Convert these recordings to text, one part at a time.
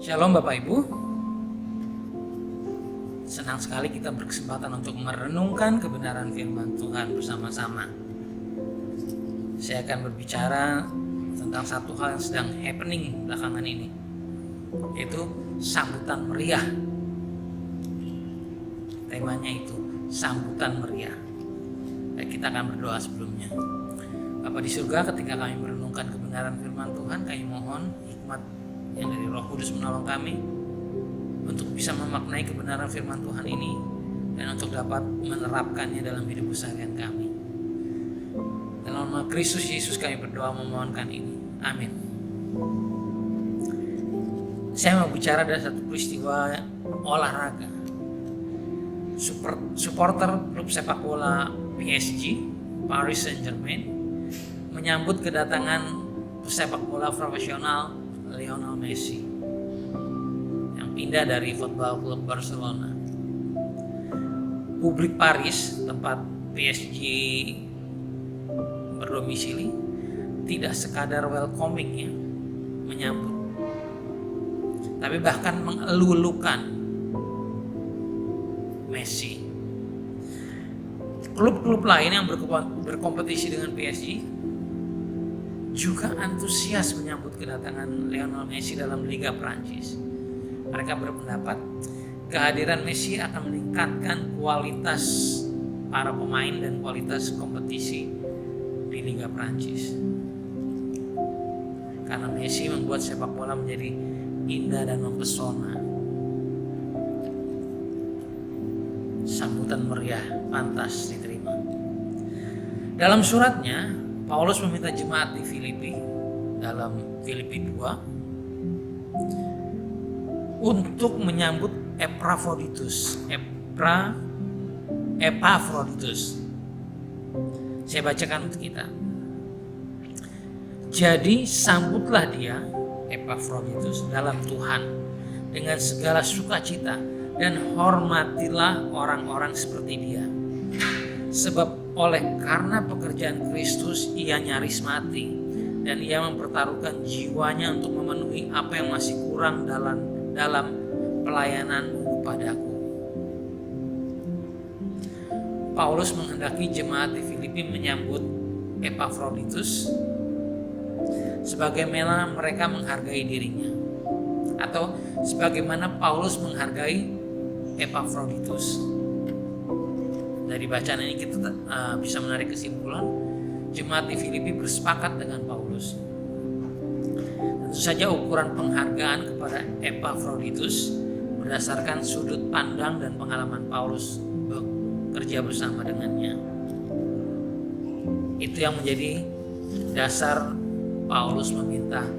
Shalom Bapak Ibu. Senang sekali kita berkesempatan untuk merenungkan kebenaran firman Tuhan bersama-sama. Saya akan berbicara tentang satu hal yang sedang happening belakangan ini, yaitu sambutan meriah. Temanya itu sambutan meriah. Dan kita akan berdoa sebelumnya. Bapa di surga, ketika kami merenungkan kebenaran firman Tuhan, kami mohon hikmat yang dari Roh Kudus menolong kami untuk bisa memaknai kebenaran firman Tuhan ini dan untuk dapat menerapkannya dalam hidup keseharian kami. Dalam nama Kristus Yesus kami berdoa memohonkan ini. Amin. Saya mau bicara dari satu peristiwa olahraga. Supporter klub sepak bola PSG, Paris Saint-Germain, menyambut kedatangan pesepak bola profesional Lionel Messi yang pindah dari Football Club Barcelona. Publik Paris, tempat PSG berdomisili, tidak sekadar welcoming ya, menyambut, tapi bahkan mengelulukan Messi. Klub-klub lain yang berkompetisi dengan PSG juga antusias menyambut kedatangan Lionel Messi dalam Liga Prancis. Mereka berpendapat kehadiran Messi akan meningkatkan kualitas para pemain dan kualitas kompetisi di Liga Prancis. Karena Messi membuat sepak bola menjadi indah dan mempesona. Sambutan meriah pantas diterima. Dalam suratnya, Paulus meminta jemaat di Filipi dalam Filipi 2 untuk menyambut Epafroditus. Saya bacakan untuk kita. Jadi sambutlah dia, Epafroditus, dalam Tuhan dengan segala sukacita dan hormatilah orang-orang seperti dia. Sebab karena pekerjaan Kristus ia nyaris mati dan ia mempertaruhkan jiwanya untuk memenuhi apa yang masih kurang dalam pelayananmu kepadaku. Paulus menghendaki jemaat di Filipi menyambut Epafroditus sebagaimana mereka menghargai dirinya, atau sebagaimana Paulus menghargai Epafroditus. Dari bacaan ini kita bisa menarik kesimpulan jemaat di Filipi bersepakat dengan Paulus. Tentu saja ukuran penghargaan kepada Epafroditus berdasarkan sudut pandang dan pengalaman Paulus bekerja bersama dengannya. Itu yang menjadi dasar Paulus meminta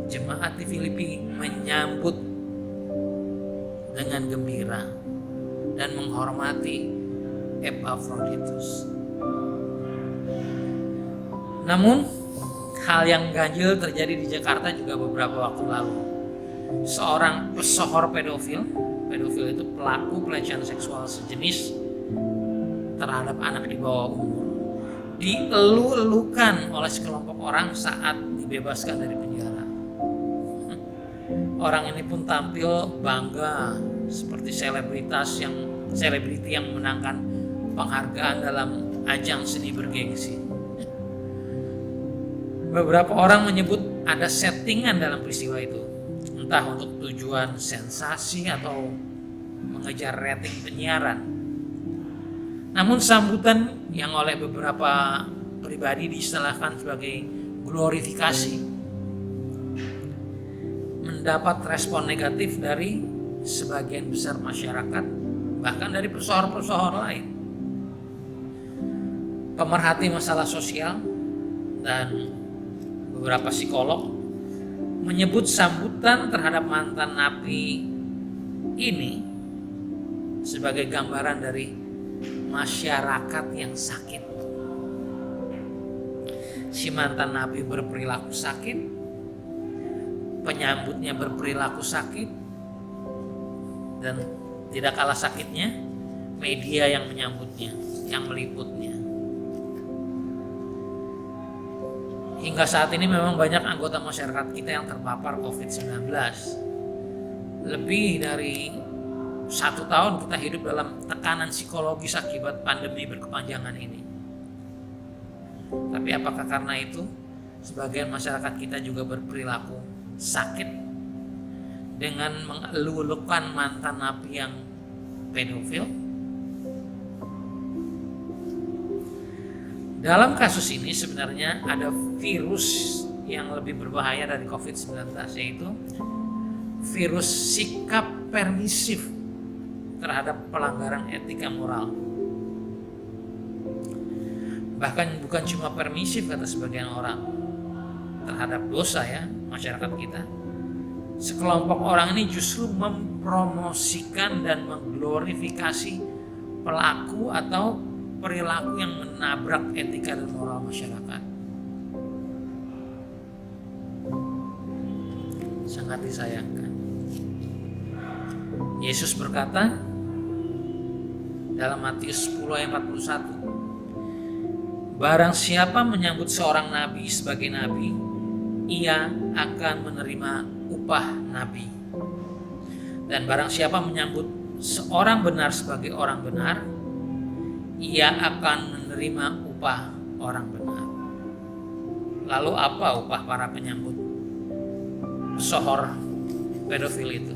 jemaat di Filipi menyambut dengan gembira dan menghormati Epafroditus. Namun hal yang ganjil terjadi di Jakarta juga beberapa waktu lalu. Seorang pesohor pedofil itu pelaku pelecehan seksual sejenis terhadap anak di bawah umur, dielu-elukan oleh sekelompok orang saat dibebaskan dari penjara. Orang ini pun tampil bangga seperti selebriti yang memenangkan penghargaan dalam ajang seni bergengsi. Beberapa orang menyebut ada settingan dalam peristiwa itu, entah untuk tujuan sensasi atau mengejar rating penyiaran. Namun sambutan yang oleh beberapa pribadi diistilahkan sebagai glorifikasi mendapat respon negatif dari sebagian besar masyarakat, bahkan dari pesohor-pesohor lain. Pemerhati masalah sosial dan beberapa psikolog menyebut sambutan terhadap mantan napi ini sebagai gambaran dari masyarakat yang sakit. Si mantan napi berperilaku sakit, penyambutnya berperilaku sakit, dan tidak kalah sakitnya media yang menyambutnya, yang meliputnya. Hingga saat ini memang banyak anggota masyarakat kita yang terpapar COVID-19. lebih dari 1 tahun kita hidup dalam tekanan psikologis akibat pandemi berkepanjangan ini. Tapi apakah karena itu sebagian masyarakat kita juga berperilaku sakit dengan mengeluh-elukan mantan napi yang pedofil? Dalam kasus ini sebenarnya ada virus yang lebih berbahaya dari COVID-19, yaitu virus sikap permisif terhadap pelanggaran etika moral. Bahkan bukan cuma permisif kata sebagian orang terhadap dosa ya masyarakat kita. Sekelompok orang ini justru mempromosikan dan mengglorifikasi pelaku atau perilaku yang menabrak etika dan moral masyarakat. Sangat disayangkan. Yesus berkata dalam Matius 10 ayat 41, barang siapa menyambut seorang nabi sebagai nabi, ia akan menerima upah nabi. Dan barang siapa menyambut seorang benar sebagai orang benar, ia akan menerima upah orang benar. Lalu apa upah para penyambut pesohor pedofil itu?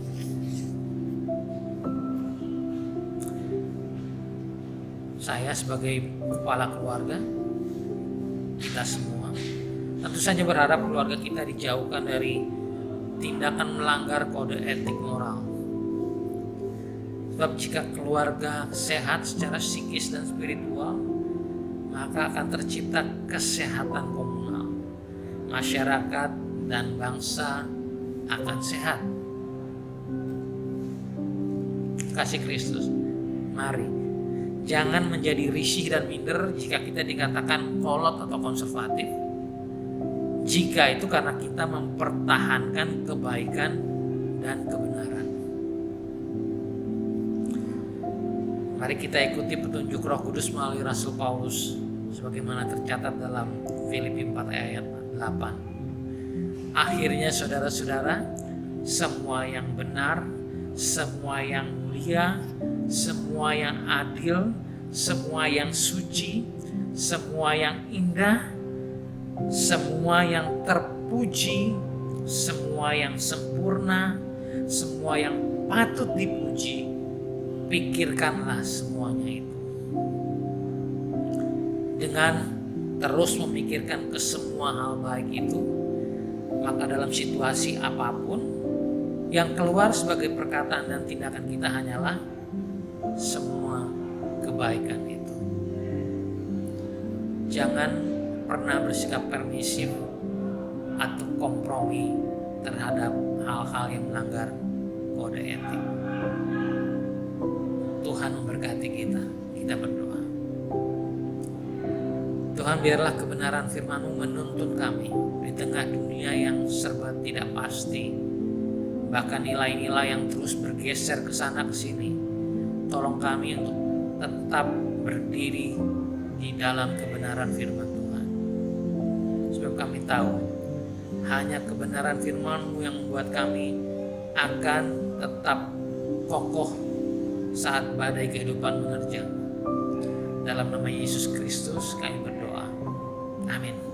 Saya sebagai kepala keluarga, kita semua tentu saja berharap keluarga kita dijauhkan dari tindakan melanggar kode etik moral. Sebab jika keluarga sehat secara psikis dan spiritual, maka akan tercipta kesehatan komunal. Masyarakat dan bangsa akan sehat. Kasih Kristus, mari jangan menjadi risih dan minder jika kita dikatakan kolot atau konservatif. Jika itu karena kita mempertahankan kebaikan dan kebenaran. Mari kita ikuti petunjuk Roh Kudus melalui Rasul Paulus sebagaimana tercatat dalam Filipi 4 ayat 8. Akhirnya saudara-saudara, semua yang benar, semua yang mulia, semua yang adil, semua yang suci, semua yang indah, semua yang terpuji, semua yang sempurna, semua yang patut dipuji, pikirkanlah semuanya itu. Dengan terus memikirkan ke semua hal baik itu, maka dalam situasi apapun yang keluar sebagai perkataan dan tindakan kita hanyalah semua kebaikan itu. Jangan pernah bersikap permisif atau kompromi terhadap hal-hal yang melanggar kode etik. Tuhan memberkati kita. Kita berdoa. Tuhan, biarlah kebenaran firman-Mu menuntun kami di tengah dunia yang serba tidak pasti, bahkan nilai-nilai yang terus bergeser ke sana ke sini. Tolong kami untuk tetap berdiri di dalam kebenaran firman Tuhan. Sebab kami tahu hanya kebenaran firman-Mu yang membuat kami akan tetap kokoh saat badai kehidupan menerjang. Dalam nama Yesus Kristus kami berdoa. Amin.